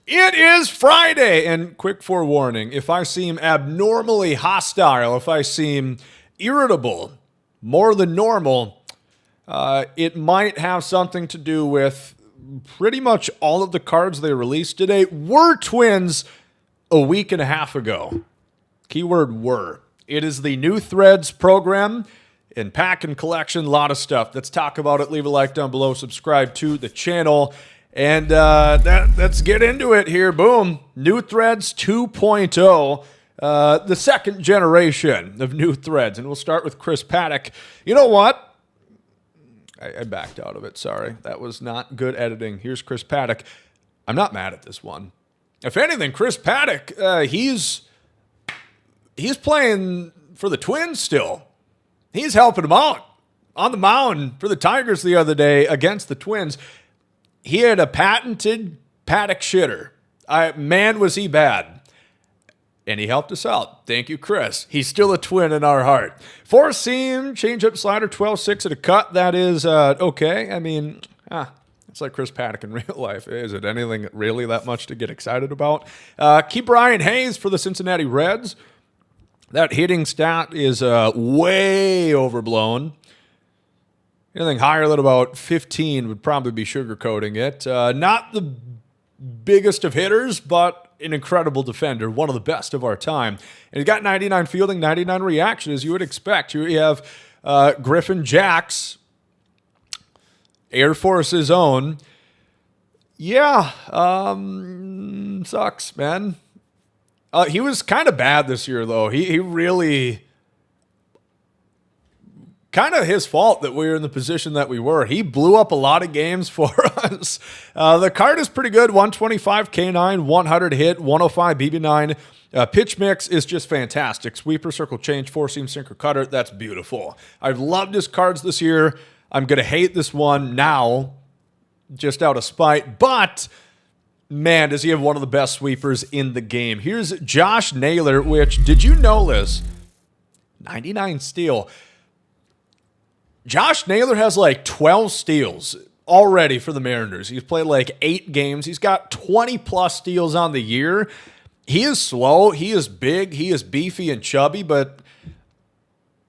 It is Friday, and quick forewarning, if I seem abnormally hostile, if I seem irritable, more than normal, it might have something to do with pretty much all of the cards they released today were twins a week and a half ago. Keyword were. It is the New Threads program in pack and collection, a lot of stuff. Let's talk about it. Leave a like down below, subscribe to the channel. And let's get into it here. Boom. New Threads 2.0, the second generation of New Threads. And we'll start with Chris Paddock. You know what? I backed out of it. Sorry. That was not good editing. Here's Chris Paddock. I'm not mad at this one. If anything, Chris Paddock, he's playing for the Twins still. He's helping them out on the mound for the Tigers the other day against the Twins. He had a patented Paddock shitter. Man, was he bad. And he helped us out. Thank you, Chris. He's still a twin in our heart. Four-seam, change-up slider, 12-6 at a cut. That is okay. I mean, it's like Chris Paddock in real life. Is it anything really that much to get excited about? Keep Brian Hayes for the Cincinnati Reds. That hitting stat is way overblown. Anything higher than about 15 would probably be sugarcoating it. Not the biggest of hitters, but an incredible defender, one of the best of our time. And he's got 99 fielding, 99 reaction, as you would expect. Here you have Griffin Jacks, Air Force's own. Yeah, sucks, man. He was kind of bad this year, though. He really... Kind of his fault that we were in the position that we were. He blew up a lot of games for us. The card is pretty good. 125 K9, 100 hit, 105 BB9. Pitch mix is just fantastic. Sweeper, circle change, four-seam sinker cutter. That's beautiful. I've loved his cards this year. I'm going to hate this one now, just out of spite. But, man, does he have one of the best sweepers in the game. Here's Josh Naylor, which, did you know this? 99 steal. Josh Naylor has like 12 steals already for the Mariners. He's played like 8 games. He's got 20-plus steals on the year. He is slow. He is big. He is beefy and chubby, but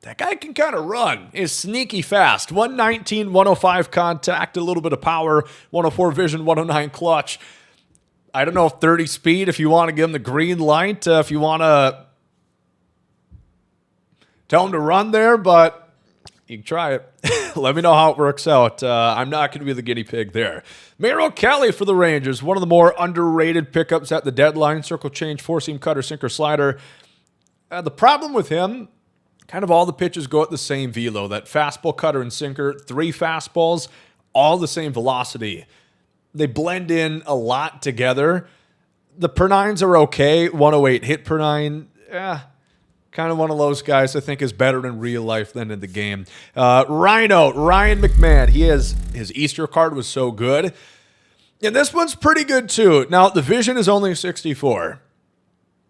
that guy can kind of run. He's sneaky fast. 119, 105 contact, a little bit of power, 104 vision, 109 clutch. I don't know if 30 speed, if you want to give him the green light, if you want to tell him to run there, but you can try it. Let me know how it works out. I'm not going to be the guinea pig there. Merrill Kelly for the Rangers, one of the more underrated pickups at the deadline. Circle change, four-seam cutter, sinker, slider. The problem with him, kind of all the pitches go at the same velo. That fastball, cutter, and sinker, 3 fastballs, all the same velocity. They blend in a lot together. The per nines are okay. 108 hit per nine, kind of one of those guys I think is better in real life than in the game. Ryan McMahon. His Easter card was so good. And this one's pretty good too. Now, the vision is only 64.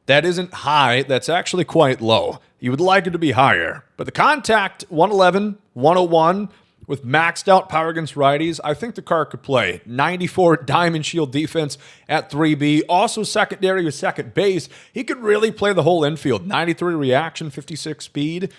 That isn't high. That's actually quite low. You would like it to be higher. But the contact, 111, 101, with maxed out power against righties, I think the card could play. 94 Diamond Shield defense at 3B. Also secondary with second base. He could really play the whole infield. 93 reaction, 56 speed.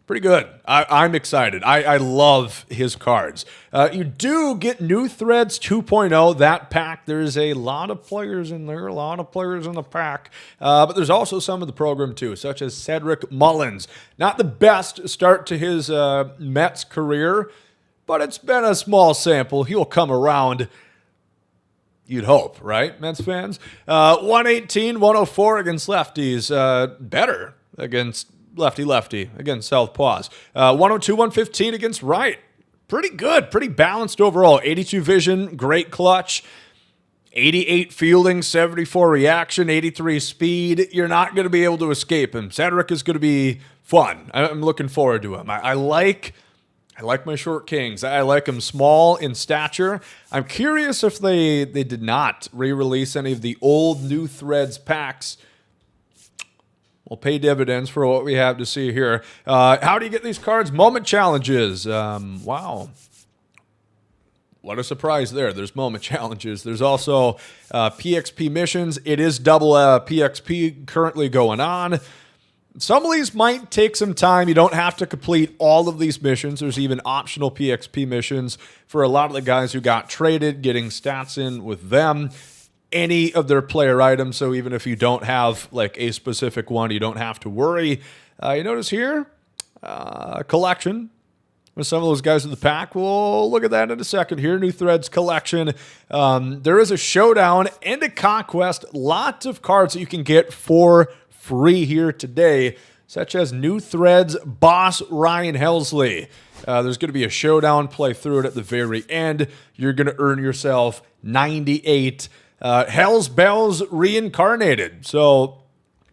Pretty good. I'm excited. I love his cards. You do get New Threads 2.0, that pack. There's a lot of players in there, a lot of players in the pack. But there's also some of the program too, such as Cedric Mullins. Not the best start to his Mets career, but it's been a small sample. He'll come around. You'd hope, right, Mets fans? 118, 104 against lefties. Better against lefty against southpaws. 102, 115 against right. Pretty good, pretty balanced overall. 82 vision, great clutch. 88 fielding, 74 reaction, 83 speed. You're not going to be able to escape him. Cedric is going to be fun. I'm looking forward to him. I like my short kings. I like them small in stature. I'm curious if they did not re-release any of the old New Threads packs. We'll pay dividends for what we have to see here. How do you get these cards? Moment challenges. Wow. what a surprise there. There's moment challenges. There's also PXP missions. It is double PXP currently going on. Some of these might take some time. You don't have to complete all of these missions. There's even optional PXP missions for a lot of the guys who got traded, getting stats in with them, any of their player items. So even if you don't have like a specific one, you don't have to worry. You notice here, collection with some of those guys in the pack. We'll look at that in a second here. New Threads collection. There is a showdown and a conquest. Lots of cards that you can get for free here today, such as New Threads Boss Ryan Helsley. There's going to be a showdown. Play through it at the very end. You're going to earn yourself 98 Hell's Bells reincarnated. So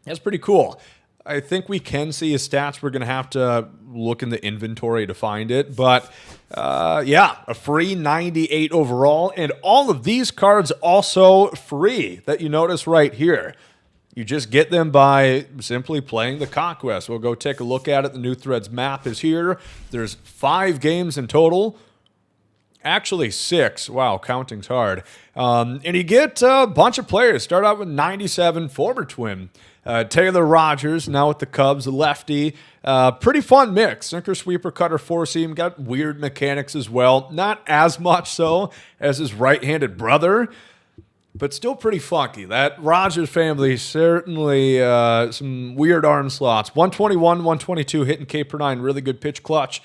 that's pretty cool. I think we can see his stats. We're going to have to look in the inventory to find it. But, yeah, a free 98 overall. And all of these cards also free that you notice right here. You just get them by simply playing the Conquest. We'll go take a look at it. The New Threads map is here. There's 5 games in total. Actually 6. Wow, counting's hard. And you get a bunch of players. Start out with 97, former Twin. Taylor Rogers, now with the Cubs, a lefty. Pretty fun mix. Sinker, sweeper, cutter, four-seam. Got weird mechanics as well. Not as much so as his right-handed brother, but still pretty funky. That Rogers family, certainly some weird arm slots. 121, 122, hitting K per 9. Really good pitch clutch.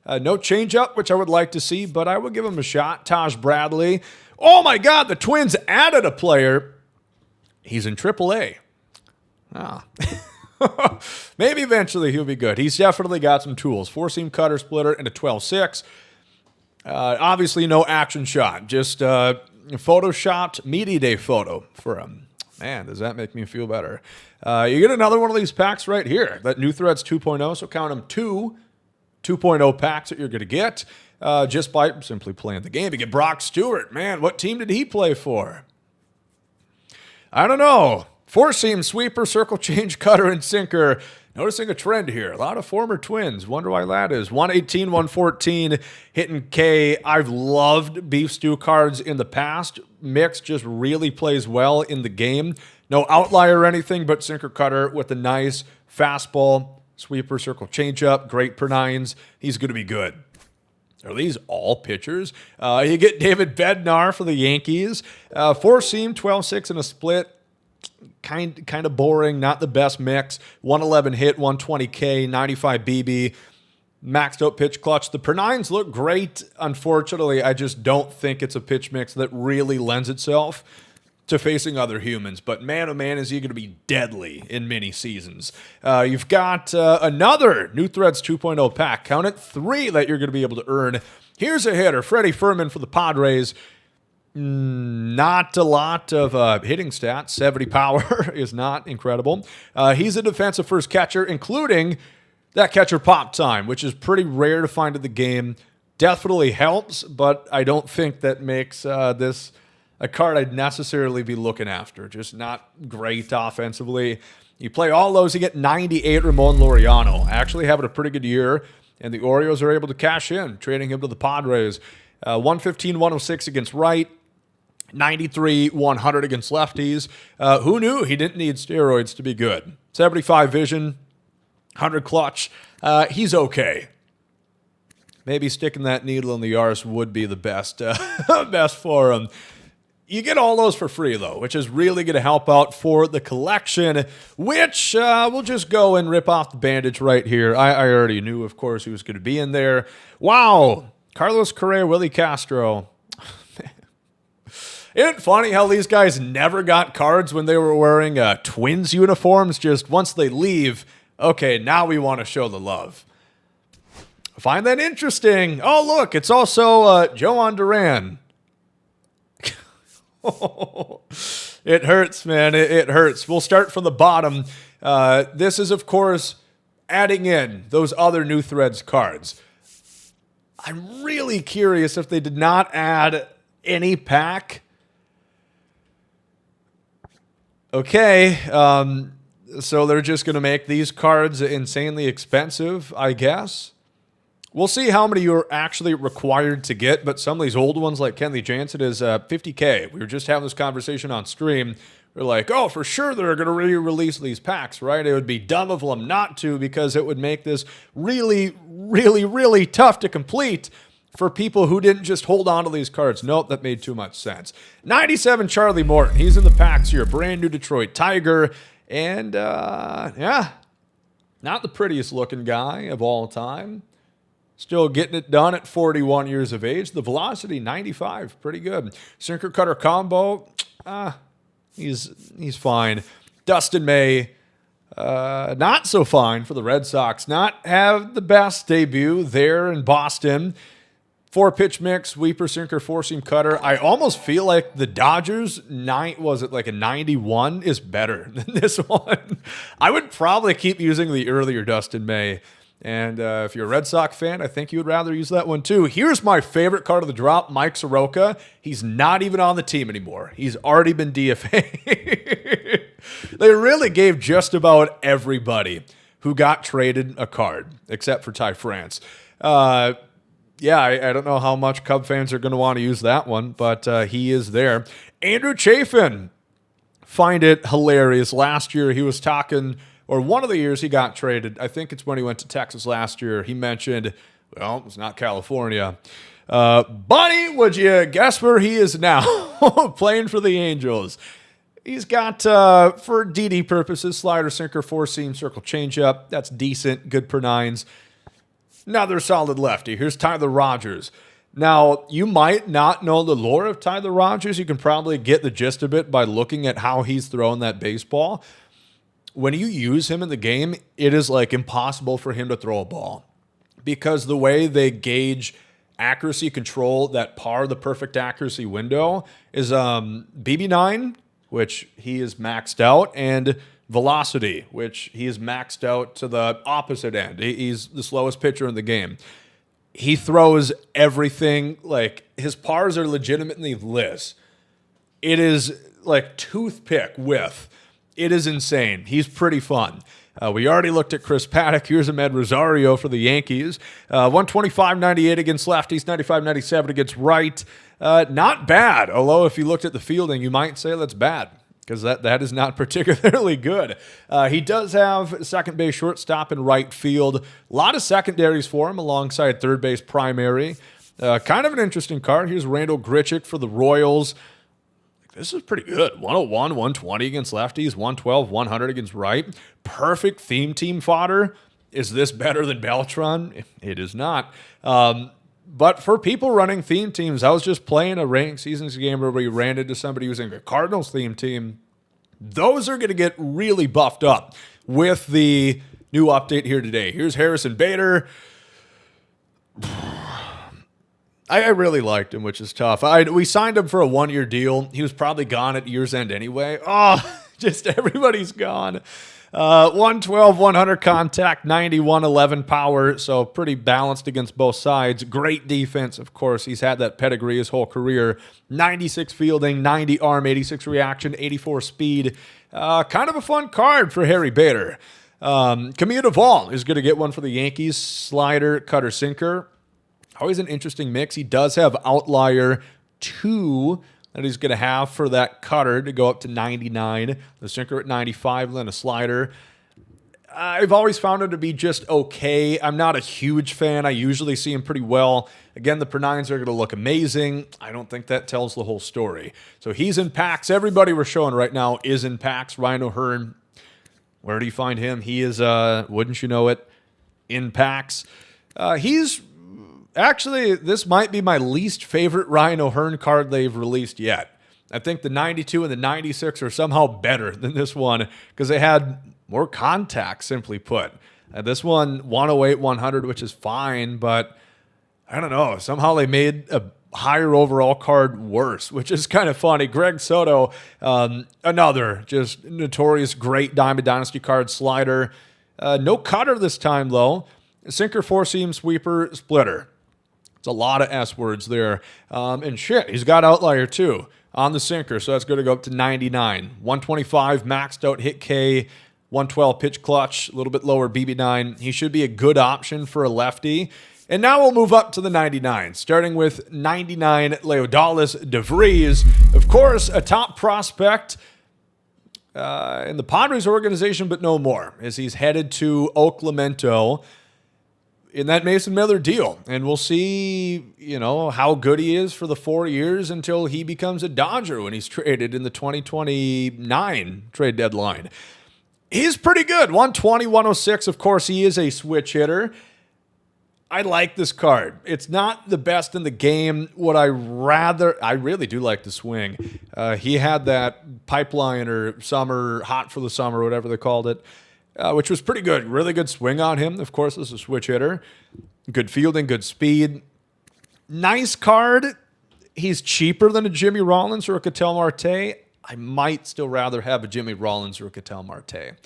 No changeup, which I would like to see, but I would give him a shot. Taj Bradley. Oh, my God, the Twins added a player. He's in AAA. Ah. Maybe eventually he'll be good. He's definitely got some tools. Four-seam cutter, splitter, and a 12-6. Obviously, no action shot. Just photoshopped media day photo for him. Man, does that make me feel better. You get another one of these packs right here. That New Threads 2.0, so count them 2.0 packs that you're going to get just by simply playing the game. You get Brock Stewart. Man, what team did he play for? I don't know. Four-seam, sweeper, circle change, cutter, and sinker. Noticing a trend here. A lot of former Twins. Wonder why that is. 118, 114, hitting K. I've loved beef stew cards in the past. Mix just really plays well in the game. No outlier or anything, but sinker cutter with a nice fastball, sweeper, circle changeup, great per 9s. He's going to be good. Are these all pitchers? You get David Bednar for the Yankees. Four-seam, 12-6, and a split. Kind of boring, not the best mix. 111 hit, 120K, 95 BB, maxed out pitch clutch. The per 9s look great. Unfortunately, I just don't think it's a pitch mix that really lends itself to facing other humans. But man, oh man, is he going to be deadly in many seasons. You've got another New Threads 2.0 pack. Count it 3 that you're going to be able to earn. Here's a hitter, Freddie Furman for the Padres. Not a lot of hitting stats. 70 power is not incredible. He's a defensive first catcher, including that catcher pop time, which is pretty rare to find in the game. Definitely helps, but I don't think that makes this a card I'd necessarily be looking after. Just not great offensively. You play all those, you get 98 Ramon Laureano. Actually having a pretty good year, and the Orioles are able to cash in, trading him to the Padres. 115, 106 against right. 93, 100 against lefties. Who knew he didn't need steroids to be good? 75 vision, 100 clutch. He's okay. Maybe sticking that needle in the arse would be the best, best for him. You get all those for free, though, which is really going to help out for the collection, which we'll just go and rip off the bandage right here. I already knew, of course, he was going to be in there. Wow. Carlos Correa, Willi Castro. Isn't it funny how these guys never got cards when they were wearing Twins uniforms? Just once they leave, okay, now we want to show the love. Find that interesting. Oh, look, it's also Jhoan Duran. It hurts, man. It hurts. We'll start from the bottom. This is, of course, adding in those other New Threads cards. I'm really curious if they did not add any pack. Okay, so they're just going to make these cards insanely expensive, I guess. We'll see how many you're actually required to get, but some of these old ones like Kenley Jansen is $50K. We were just having this conversation on stream. We're like, oh, for sure they're going to re-release these packs, right? It would be dumb of them not to, because it would make this really, really, really tough to complete for people who didn't just hold on to these cards. Nope, that made too much sense. 97 Charlie Morton. He's in the packs here. Brand new Detroit Tiger. And, yeah, not the prettiest looking guy of all time. Still getting it done at 41 years of age. The velocity, 95. Pretty good. Sinker cutter combo, he's fine. Dustin May, not so fine for the Red Sox. Not have the best debut there in Boston. 4-pitch mix, sweeper, sinker, 4-seam cutter. I almost feel like the Dodgers, was it like a 91, is better than this one. I would probably keep using the earlier Dustin May. And if you're a Red Sox fan, I think you would rather use that one too. Here's my favorite card of the drop, Mike Soroka. He's not even on the team anymore. He's already been DFA. They really gave just about everybody who got traded a card, except for Ty France. Yeah, I don't know how much Cub fans are going to want to use that one, but he is there. Andrew Chafin, find it hilarious. Last year he was talking, or one of the years he got traded, I think it's when he went to Texas last year, he mentioned, well, it's not California. Buddy, would you guess where he is now? Playing for the Angels. He's got, for DD purposes, slider, sinker, 4-seam, circle, changeup. That's decent, good per nines. Another solid lefty. Here's Tyler Rogers. Now, you might not know the lore of Tyler Rogers. You can probably get the gist of it by looking at how he's throwing that baseball. When you use him in the game, it is like impossible for him to throw a ball, because the way they gauge accuracy control, that par, the perfect accuracy window, is BB9, which he is maxed out, and velocity, which he is maxed out to the opposite end. He's the slowest pitcher in the game. He throws everything, like his pars are legitimately this. It is like toothpick width. It is insane. He's pretty fun. We already looked at Chris Paddock. Here's Ahmed Rosario for the Yankees. 125-98 against lefties, 95-97 against right. Not bad, although if you looked at the fielding, you might say that's bad, because that is not particularly good. He does have second base, shortstop, and right field. A lot of secondaries for him alongside third base primary. Kind of an interesting card. Here's Randall Grichuk for the Royals. This is pretty good. 101, 120 against lefties, 112, 100 against right. Perfect theme team fodder. Is this better than Beltran? It is not. But for people running theme teams, I was just playing a ranked seasons game where we ran into somebody using a Cardinals theme team. Those are going to get really buffed up with the new update here today. Here's Harrison Bader. I really liked him, which is tough. We signed him for a 1-year deal. He was probably gone at year's end anyway. Oh, just everybody's gone. 112, 100 contact, 90, 111 power, so pretty balanced against both sides. Great defense, of course. He's had that pedigree his whole career. 96 fielding, 90 arm, 86 reaction, 84 speed. Kind of a fun card for Harry Bader. Camille Duvall is going to get one for the Yankees. Slider, cutter, sinker. Always an interesting mix. He does have outlier 2 that he's going to have for that cutter to go up to 99. The sinker at 95, then a slider. I've always found him to be just okay. I'm not a huge fan. I usually see him pretty well. Again, the per nines are going to look amazing. I don't think that tells the whole story. So he's in packs. Everybody we're showing right now is in packs. Ryan O'Hearn, where do you find him? He is, wouldn't you know it, in packs. He's... Actually, this might be my least favorite Ryan O'Hearn card they've released yet. I think the 92 and the 96 are somehow better than this one because they had more contact, simply put. This one, 108, 100, which is fine, but I don't know. Somehow they made a higher overall card worse, which is kind of funny. Greg Soto, another just notorious great Diamond Dynasty card, slider. No cutter this time, though. Sinker, 4-seam, sweeper, splitter. It's a lot of S words there. And shit, he's got outlier too on the sinker, so that's going to go up to 99. 125 maxed out hit K, 112 pitch clutch, a little bit lower BB9. He should be a good option for a lefty. And now we'll move up to the 99, starting with 99 Leodalis Vries. Of course, a top prospect in the Padres organization, but no more, as he's headed to Oaklamento in that Mason Miller deal. And we'll see, how good he is for the 4 years until he becomes a Dodger when he's traded in the 2029 trade deadline. He's pretty good. 120, 106. Of course, he is a switch hitter. I like this card. It's not the best in the game. I really do like the swing. He had that pipeline or summer, hot for the summer, whatever they called it, which was pretty good. Really good swing on him. Of course, this is a switch hitter. Good fielding, good speed. Nice card. He's cheaper than a Jimmy Rollins or a Ketel Marte. I might still rather have a Jimmy Rollins or a Ketel Marte.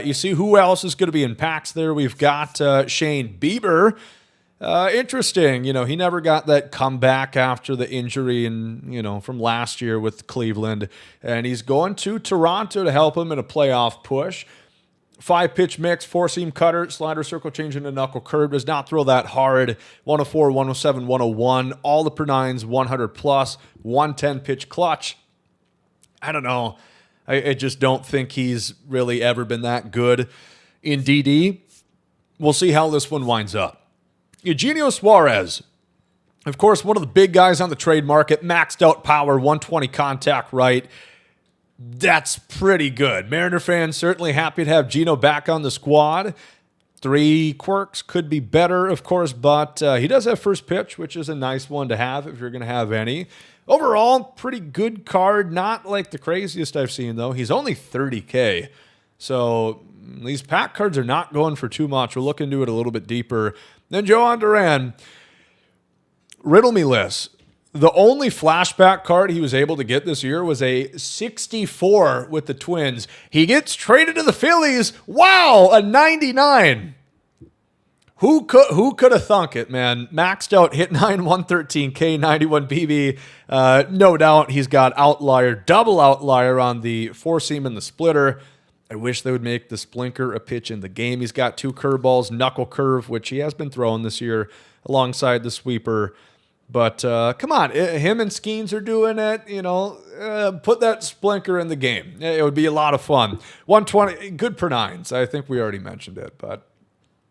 You see who else is going to be in packs there. We've got Shane Bieber. Interesting. He never got that comeback after the injury from last year with Cleveland. And he's going to Toronto to help him in a playoff push. 5-pitch mix, 4-seam cutter, slider, circle change, and a knuckle curve. Does not throw that hard. 104, 107, 101. All the per nines, 100 plus. 110 pitch clutch. I don't know. I just don't think he's really ever been that good in DD. We'll see how this one winds up. Eugenio Suarez, of course, one of the big guys on the trade market, maxed out power, 120 contact right. That's pretty good. Mariner fans certainly happy to have Gino back on the squad. 3 quirks could be better, of course, but he does have first pitch, which is a nice one to have if you're going to have any. Overall, pretty good card. Not like the craziest I've seen, though. He's only 30K. So these pack cards are not going for too much. We'll look into it a little bit deeper. Then Jhoan Duran. Riddle me this. The only flashback card he was able to get this year was a 64 with the Twins. He gets traded to the Phillies. Wow, a 99. Who could have thunk it, man? Maxed out, hit 9, 113K, 91 BB. No doubt he's got double outlier on the 4-seam and the splitter. I wish they would make the splinker a pitch in the game. He's got 2 curveballs, knuckle curve, which he has been throwing this year alongside the sweeper. But come on, him and Skeens are doing it. Put that splinker in the game. It would be a lot of fun. 120, good per nines. I think we already mentioned it, but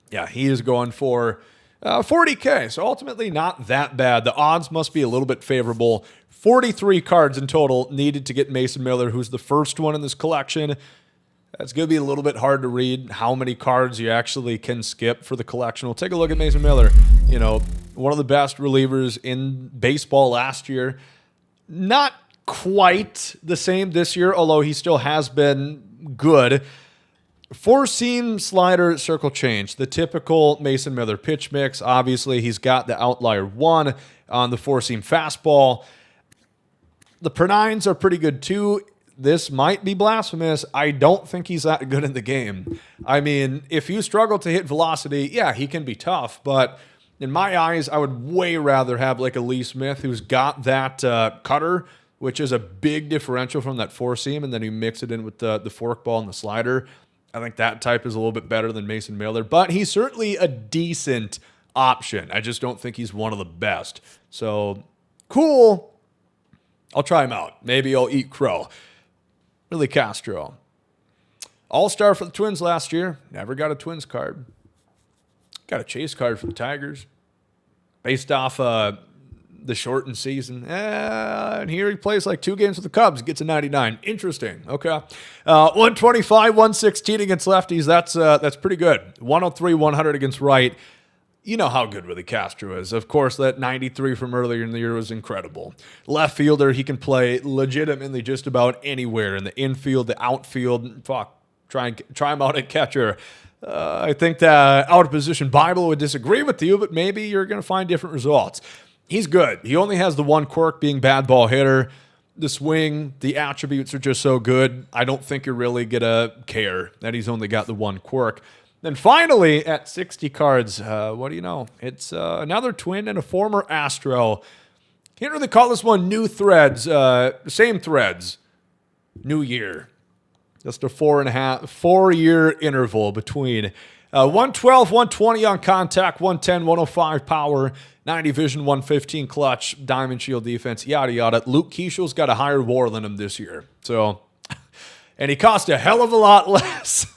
yeah, he is going for 40K, so ultimately not that bad. The odds must be a little bit favorable. 43 cards in total needed to get Mason Miller, who's the first one in this collection. It's going to be a little bit hard to read how many cards you actually can skip for the collection. We'll take a look at Mason Miller. One of the best relievers in baseball last year. Not quite the same this year, although he still has been good. 4-seam slider, circle change, the typical Mason Miller pitch mix. Obviously, he's got the outlier 1 on the 4-seam fastball. The per nines are pretty good too. This might be blasphemous. I don't think he's that good in the game. I mean, if you struggle to hit velocity, yeah, he can be tough, but in my eyes, I would way rather have like a Lee Smith who's got that cutter, which is a big differential from that 4-seam, and then you mix it in with the forkball and the slider. I think that type is a little bit better than Mason Miller, but he's certainly a decent option. I just don't think he's one of the best. So, cool. I'll try him out. Maybe I'll eat crow. Willi Castro. All-star for the Twins last year. Never got a Twins card. Got a chase card for the Tigers. Based off the shortened season. And here he plays like 2 games with the Cubs, gets a 99. Interesting. Okay. 125, 116 against lefties. That's pretty good. 103, 100 against right. You know how good Willi Castro is. Of course, that 93 from earlier in the year was incredible. Left fielder, he can play legitimately just about anywhere in the infield, the outfield. Fuck, try him out at catcher. I think the out-of-position Bible would disagree with you, but maybe you're going to find different results. He's good. He only has the 1 quirk, being bad ball hitter. The swing, the attributes are just so good. I don't think you're really going to care that he's only got the 1 quirk. Then finally, at 60 cards, what do you know? It's another Twin and a former Astro. Can't really call this one new threads. Same threads. New year. Just a 4-year interval between 112, 120 on contact, 110, 105 power, 90 vision, 115 clutch, diamond shield defense, yada, yada. Luke Keishel's got a higher WAR than him this year. So, and he cost a hell of a lot less.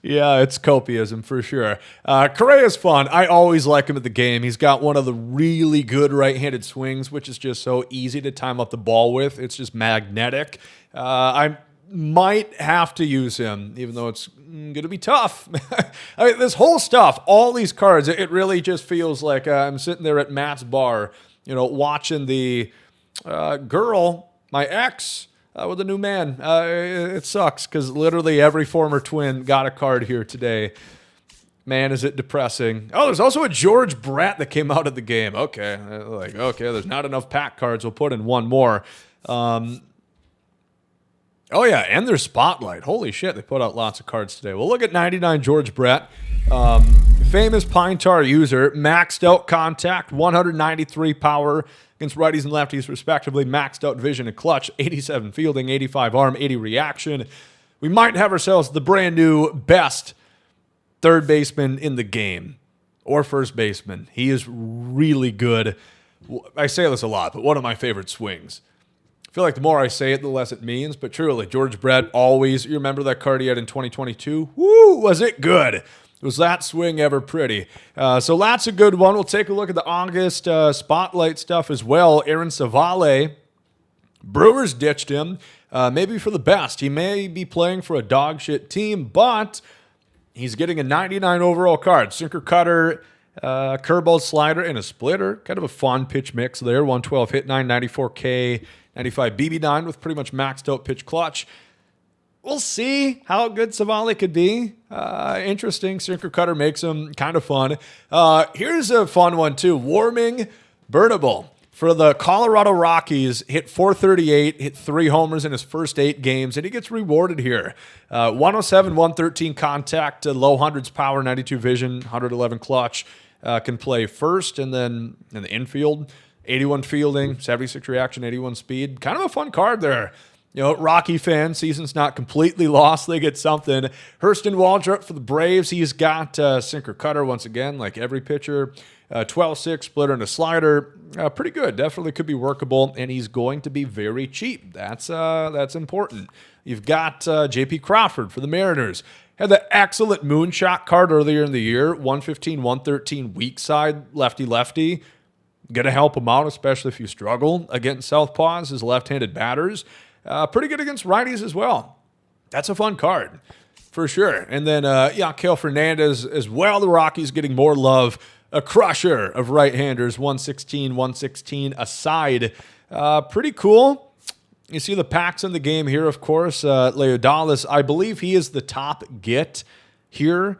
Yeah, it's copiasm for sure. Correa's fun. I always like him at the game. He's got one of the really good right-handed swings, which is just so easy to time up the ball with. It's just magnetic. I might have to use him, even though it's going to be tough. I mean, this whole stuff, all these cards, it really just feels like I'm sitting there at Matt's bar, watching the girl, my ex, with a new man. It sucks because literally every former Twin got a card here today. Man, is it depressing. Oh, there's also a George Brett that came out of the game. Okay, there's not enough pack cards. We'll put in one more. Oh, yeah, and there's Spotlight. Holy shit, they put out lots of cards today. We'll look at 99 George Brett. Famous Pine Tar user, maxed out contact, 193 power against righties and lefties, respectively, maxed out vision and clutch, 87 fielding, 85 arm, 80 reaction. We might have ourselves the brand new best third baseman in the game, or first baseman. He is really good. I say this a lot, but one of my favorite swings. I feel like the more I say it, the less it means, but truly, George Brett always, you remember that card he had in 2022? Woo, was it good? Was that swing ever pretty? So that's a good one. We'll take a look at the August Spotlight stuff as well. Aaron Savale, Brewers ditched him, maybe for the best. He may be playing for a dog shit team, but he's getting a 99 overall card. Sinker cutter, curveball slider, and a splitter. Kind of a fun pitch mix there. 112 hit 9, 94K, 95 BB9 with pretty much maxed out pitch clutch. We'll see how good Savale could be. Interesting. Sinker cutter makes him kind of fun. Here's a fun one, too. Warming Burnable for the Colorado Rockies. Hit 438, hit 3 homers in his first 8 games, and he gets rewarded here. 107, 113 contact, low hundreds power, 92 vision, 111 clutch. Can play first and then in the infield. 81 fielding, 76 reaction, 81 speed. Kind of a fun card there. Rocky fan, season's not completely lost. They get something. Hurston Waldrop for the Braves. He's got sinker cutter once again, like every pitcher. 12-6, splitter and a slider. Pretty good. Definitely could be workable, and he's going to be very cheap. That's important. You've got J.P. Crawford for the Mariners. Had the excellent moonshot card earlier in the year. 115, 113 weak side, lefty-lefty. Going to help him out, especially if you struggle against southpaws as left-handed batters. Pretty good against righties as well. That's a fun card, for sure. And then Yaquel Fernandez as well. The Rockies getting more love. A crusher of right-handers, 116, 116 aside. Pretty cool. You see the packs in the game here, of course. Leodalis, I believe he is the top get here.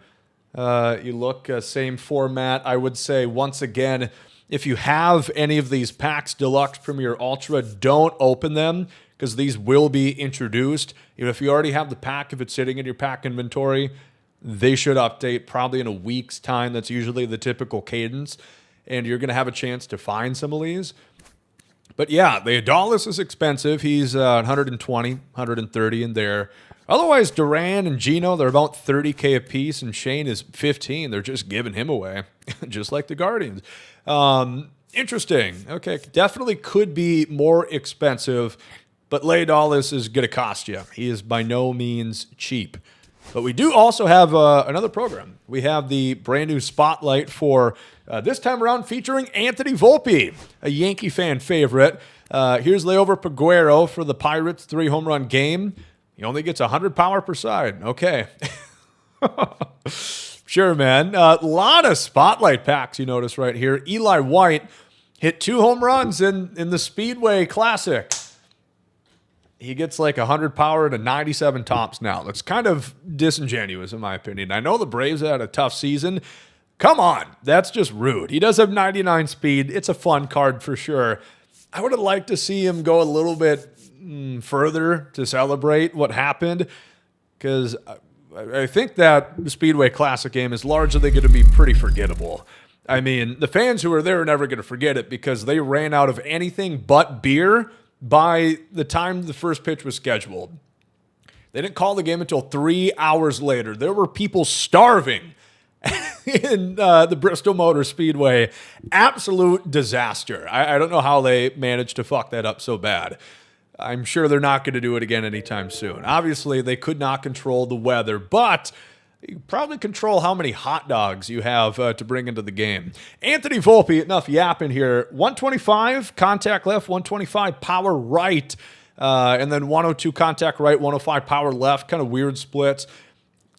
You look, same format. I would say, once again, if you have any of these packs, Deluxe, Premier, Ultra, don't open them because these will be introduced. Even if you already have the pack, if it's sitting in your pack inventory, they should update probably in a week's time. That's usually the typical cadence, and you're going to have a chance to find some of these. But yeah, the Leodalis is expensive. He's 120, 130 in there. Otherwise, Duran and Gino, they're about 30K a piece, and Shane is 15. They're just giving him away, just like the Guardians. Interesting. Okay, definitely could be more expensive, but Leodalis is going to cost you. He is by no means cheap. But we do also have another program. We have the brand new Spotlight for this time around featuring Anthony Volpe, a Yankee fan favorite. Here's Leover Peguero for the Pirates, 3 home run game. He only gets 100 power per side. Okay. Sure, man. A lot of Spotlight packs you notice right here. Eli White hit 2 home runs in the Speedway Classic. He gets like 100 power to 97 tops now. That's kind of disingenuous in my opinion. I know the Braves had a tough season. Come on. That's just rude. He does have 99 speed. It's a fun card for sure. I would have liked to see him go a little bit further to celebrate what happened because I think that the Speedway Classic game is largely going to be pretty forgettable. I mean, the fans who are there are never going to forget it because they ran out of anything but beer by the time the first pitch was scheduled. They didn't call the game until 3 hours later. There were people starving in the Bristol Motor Speedway. Absolute disaster. I don't know how they managed to fuck that up so bad. I'm sure they're not going to do it again anytime soon. Obviously, they could not control the weather, but you can probably control how many hot dogs you have to bring into the game. Anthony Volpe, enough yapping here. 125 contact left, 125 power right. And then 102 contact right, 105 power left, kind of weird splits.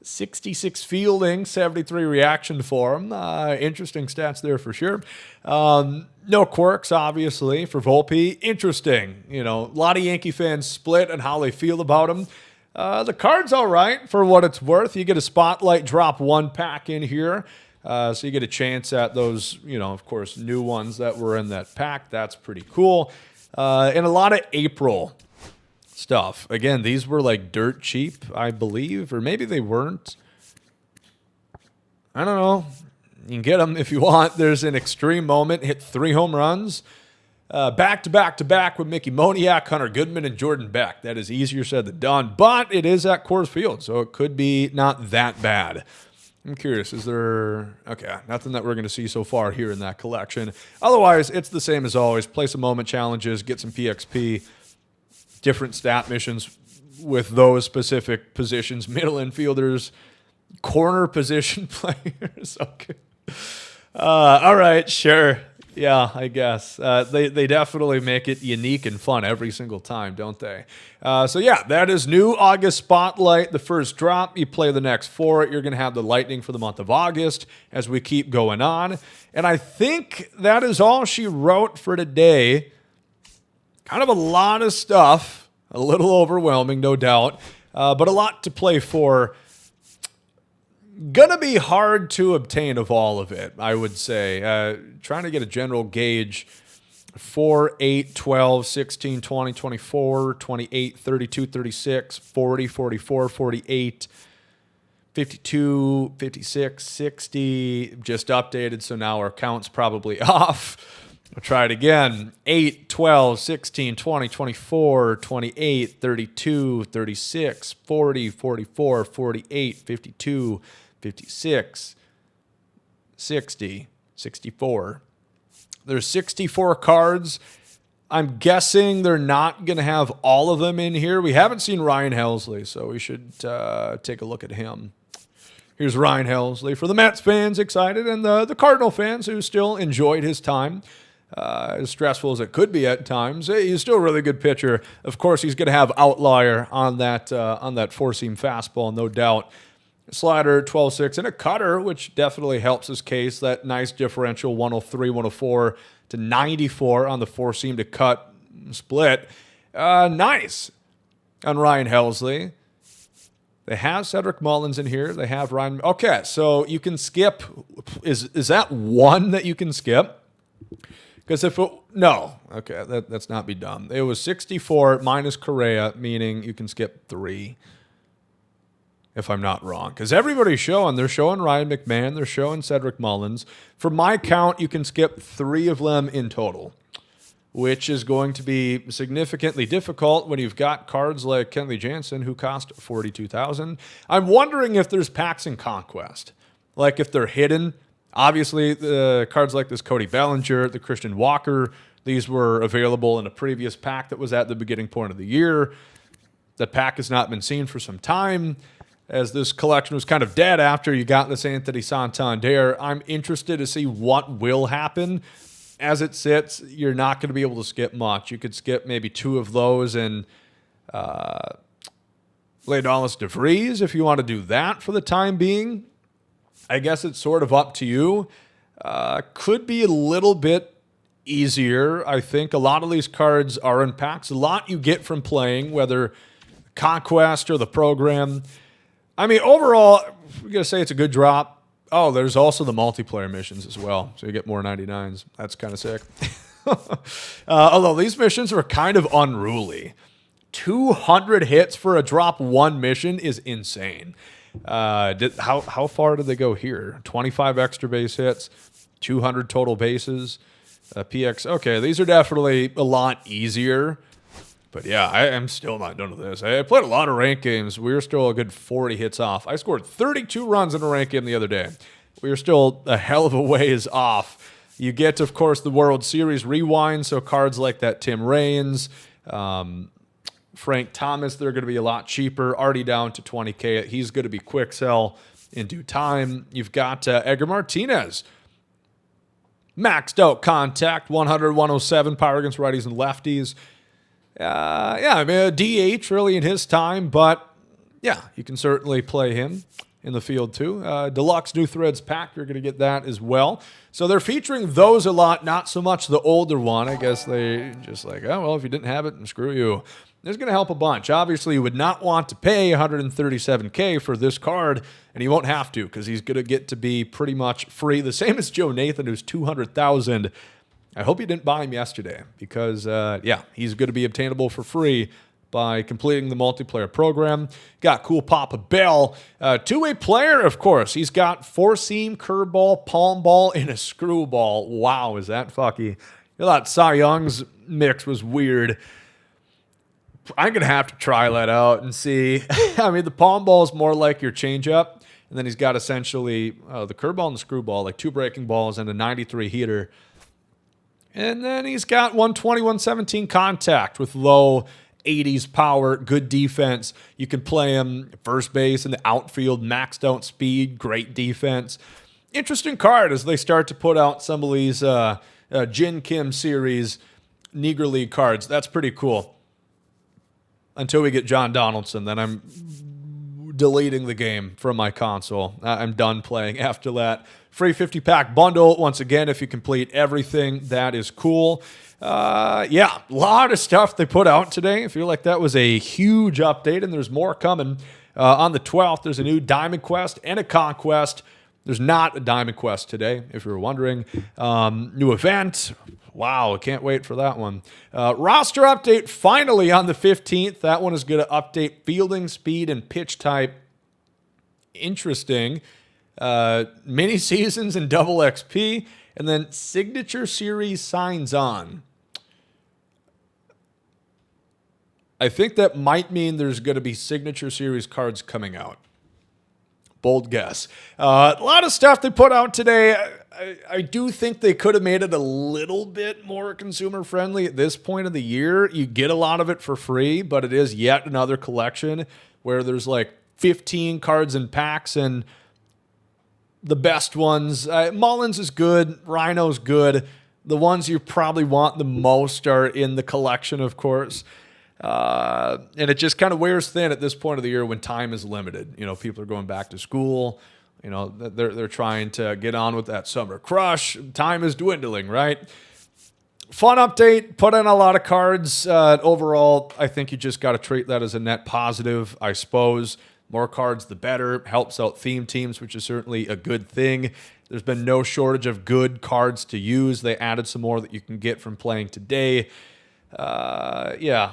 66 fielding, 73 reaction for him. Interesting stats there for sure. No quirks, obviously, for Volpe. Interesting. You know, a lot of Yankee fans split on how they feel about him. The card's all right for what it's worth. You get a spotlight drop 1 pack in here. So you get a chance at those, you know, of course, new ones that were in that pack. That's pretty cool. And a lot of April stuff. Again, these were like dirt cheap, I believe, or maybe they weren't. I don't know. You can get them if you want. There's an extreme moment. Hit 3 home runs. Back to back to back with Mickey Moniak, Hunter Goodman, and Jordan Beck. That is easier said than done, but it is at Coors Field, so it could be not that bad. I'm curious, is there... Okay, nothing that we're going to see so far here in that collection. Otherwise, it's the same as always. Play some moment challenges, get some PXP, different stat missions with those specific positions, middle infielders, corner position players. Okay. All right, sure. Yeah, I guess. They definitely make it unique and fun every single time, don't they? So yeah, that is new August Spotlight, the first drop. You play the next 4. You're going to have the Lightning for the month of August as we keep going on. And I think that is all she wrote for today. Kind of a lot of stuff, a little overwhelming, no doubt, but a lot to play for. Gonna be hard to obtain of all of it, I would say. Trying to get a general gauge. 4, 8, 12, 16, 20, 24, 28, 32, 36, 40, 44, 48, 52, 56, 60. Just updated, so now our count's probably off. I'll try it again. 8, 12, 16, 20, 24, 28, 32, 36, 40, 44, 48, 52, 56, 60, 64. There's 64 cards. I'm guessing they're not going to have all of them in here. We haven't seen Ryan Helsley, so we should take a look at him. Here's Ryan Helsley for the Mets fans excited and the Cardinal fans who still enjoyed his time. As stressful as it could be at times, he's still a really good pitcher. Of course, he's going to have outlier on that 4-seam fastball, no doubt. Slider, 12-6, and a cutter, which definitely helps his case. That nice differential, 103, 104 to 94 on the 4-seam to cut split. Nice on Ryan Helsley. They have Cedric Mullins in here. They have Ryan. Okay, so you can skip. Is that one that you can skip? Because if it, no, okay, that's not be done. It was 64 minus Correa, meaning you can skip 3, if I'm not wrong. Because everybody's showing, they're showing Ryan McMahon, they're showing Cedric Mullins. For my count, you can skip 3 of them in total, which is going to be significantly difficult when you've got cards like Kenley Jansen, who cost $42,000. I'm wondering if there's packs in Conquest, like if they're hidden. Obviously, the cards like this Cody Bellinger, the Christian Walker, these were available in a previous pack that was at the beginning point of the year. That pack has not been seen for some time, as this collection was kind of dead after you got this Anthony Santander. I'm interested to see what will happen. As it sits, you're not going to be able to skip much. You could skip maybe 2 of those and Leodalis de Vries if you want to do that for the time being. I guess it's sort of up to you. Could be a little bit easier. I think a lot of these cards are in packs. A lot you get from playing, whether Conquest or the program. I mean, overall, we're going to say it's a good drop. Oh, there's also the multiplayer missions as well, so you get more 99s. That's kind of sick. Although these missions are kind of unruly. 200 hits for a drop 1 mission is insane. How far did they go here? 25 extra base hits, 200 total bases, PX. Okay, these are definitely a lot easier. But yeah, I am still not done with this. I played a lot of ranked games. We were still a good 40 hits off. I scored 32 runs in a ranked game the other day. We were still a hell of a ways off. You get, of course, the World Series rewind, so cards like that Tim Raines, Frank Thomas, they're going to be a lot cheaper, already down to 20K. He's going to be quick sell in due time. You've got Edgar Martinez. Maxed out contact, 100, 107, power against righties and lefties. Yeah, I mean, a DH really in his time, but yeah, you can certainly play him in the field too. Deluxe New Threads pack, you're going to get that as well. So they're featuring those a lot, not so much the older one. I guess they just like, oh, well, if you didn't have it, then screw you. It's going to help a bunch. Obviously, you would not want to pay 137K for this card, and you won't have to because he's going to get to be pretty much free. The same as Joe Nathan, who's 200,000. I hope you didn't buy him yesterday because, yeah, he's going to be obtainable for free by completing the multiplayer program. Got Cool Papa Bell. Two-way player, of course. He's got four-seam, curveball, palm ball, and a screwball. Wow, is that fucky. I thought Cy Young's mix was weird. I'm going to have to try that out and see. I mean, the palm ball is more like your changeup, and then he's got essentially the curveball and the screwball, like two breaking balls and a 93 heater. And then he's got 120, 117 contact with low 80s power, good defense. You can play him first base in the outfield, maxed out speed, great defense. Interesting card as they start to put out some of these Jin Kim series Negro League cards. That's pretty cool. Until we get John Donaldson, then I'm deleting the game from my console. I'm done playing after that. Free 50-pack bundle. Once again, if you complete everything, that is cool. Yeah, a lot of stuff they put out today. I feel like that was a huge update, and there's more coming. On the 12th, there's a new Diamond Quest and a Conquest. There's not a Diamond Quest today, if you were wondering. New event. Wow, I can't wait for that one. Roster update finally on the 15th. That one is going to update fielding, speed, and pitch type. Interesting. Mini seasons and double XP. And then signature series signs on. I think that might mean there's going to be signature series cards coming out. Bold guess. A lot of stuff they put out today. I do think they could have made it a little bit more consumer friendly at this point of the year. You get a lot of it for free, but it is yet another collection where there's like 15 cards in packs, and the best ones, Mullins is good, Rhino's good. The ones you probably want the most are in the collection, of course. And it just kind of wears thin at this point of the year when time is limited. You know, people are going back to school. You know, they're trying to get on with that summer crush. Time is dwindling, right? Fun update. Put in a lot of cards. Overall, I think you just got to treat that as a net positive, I suppose. More cards, the better. Helps out theme teams, which is certainly a good thing. There's been no shortage of good cards to use. They added some more that you can get from playing today. Yeah.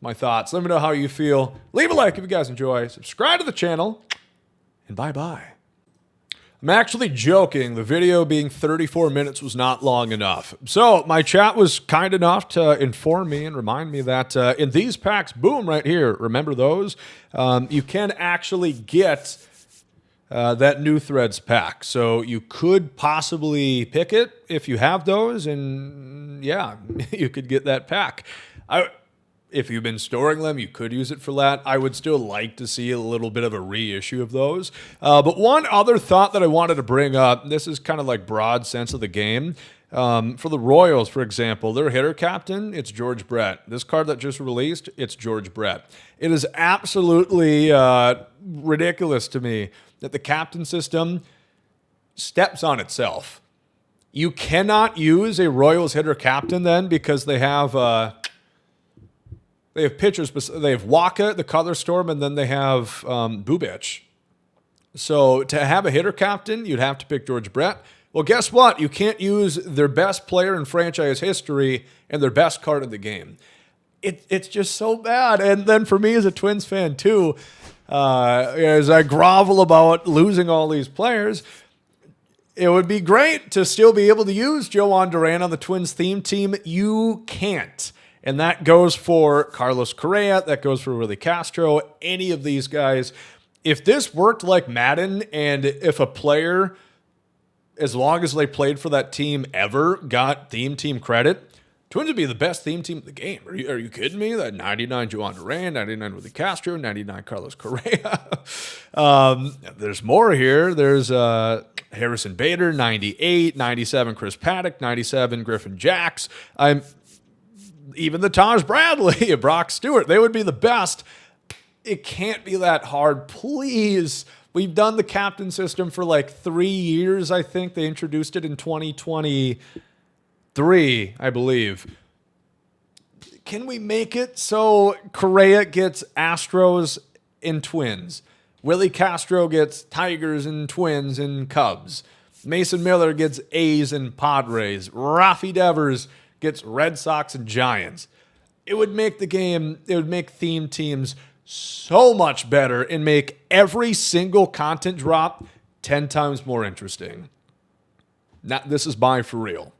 My thoughts. Let me know how you feel. Leave a like if you guys enjoy. Subscribe to the channel. And bye-bye. I'm actually joking. The video being 34 minutes was not long enough. So my chat was kind enough to inform me and remind me that in these packs, boom, right here, remember those? You can actually get that New Threads pack. So you could possibly pick it if you have those. And yeah, you could get that pack. If you've been storing them, you could use it for that. I would still like to see a little bit of a reissue of those. But one other thought that I wanted to bring up, this is kind of like broad sense of the game. For the Royals, for example, their hitter captain, it's George Brett. This card that just released, it's George Brett. It is absolutely ridiculous to me that the captain system steps on itself. You cannot use a Royals hitter captain then because they have pitchers. They have Waka, the Color Storm, and then they have Bubic. So to have a hitter captain, you'd have to pick George Brett. Well, guess what? You can't use their best player in franchise history and their best card in the game. It's just so bad. And then for me as a Twins fan too, as I grovel about losing all these players, it would be great to still be able to use Jhoan Duran on the Twins theme team. You can't. And that goes for Carlos Correa. That goes for Willi Castro. Any of these guys. If this worked like Madden, and if a player, as long as they played for that team ever, got theme team credit, Twins would be the best theme team in the game. Are you kidding me? That 99 Jhoan Duran, 99 Willi Castro, 99 Carlos Correa. There's more here. There's Harrison Bader, 98, 97 Chris Paddock, 97 Griffin Jacks. Even the Taj Bradley, Brock Stewart, they would be the best. It can't be that hard. Please. We've done the captain system for like 3 years, I think. They introduced it in 2023, I believe. Can we make it so Correa gets Astros and Twins? Willi Castro gets Tigers and Twins and Cubs. Mason Miller gets A's and Padres. Rafi Devers gets Red Sox and Giants. It would make the game, it would make theme teams so much better and make every single content drop 10 times more interesting. Now, this is buying for real.